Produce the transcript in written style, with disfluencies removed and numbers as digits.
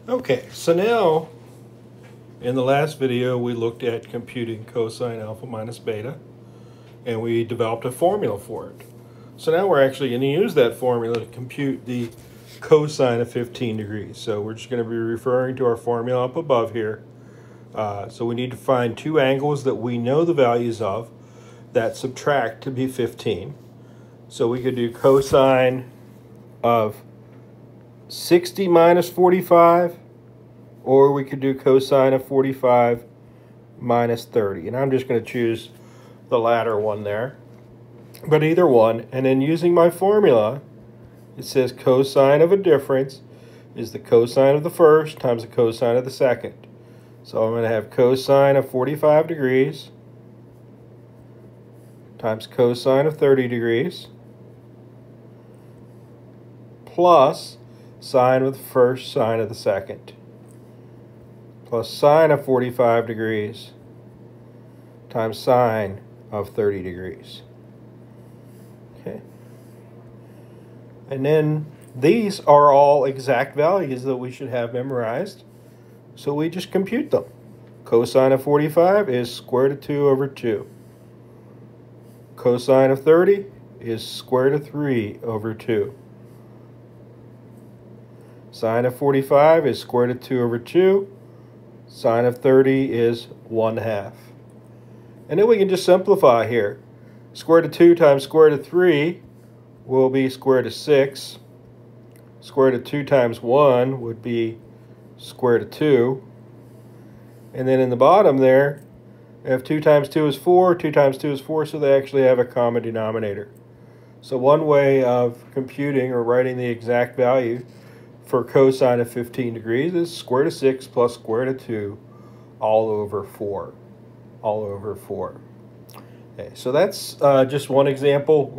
Okay, so now in the last video we looked at computing cosine alpha minus beta, and we developed a formula for it. So now we're actually going to use that formula to compute the cosine of 15 degrees. So we're just going to be referring to our formula up above here. So we need to find two angles that we know the values of that subtract to be 15. So we could do cosine of 60 minus 45, or we could do cosine of 45 minus 30. And I'm just going to choose the latter one there. But either one, and then using my formula, it says cosine of a difference is the cosine of the first times the cosine of the second. So I'm going to have cosine of 45 degrees times cosine of 30 degrees plus sine of the first, sine of the second, plus sine of 45 degrees times sine of 30 degrees. Okay. And then these are all exact values that we should have memorized. So we just compute them. Cosine of 45 is square root of 2 over 2. Cosine of 30 is square root of 3 over 2. Sine of 45 is square root of 2 over 2. Sine of 30 is 1/2. And then we can just simplify here. Square root of 2 times square root of 3 will be square root of 6. Square root of 2 times 1 would be square root of 2. And then in the bottom there, if 2 times 2 is 4, 2 times 2 is 4, so they actually have a common denominator. So one way of computing or writing the exact value for cosine of 15 degrees is square root of 6 plus square root of 2 all over 4. All over 4. Okay, so that's just one example.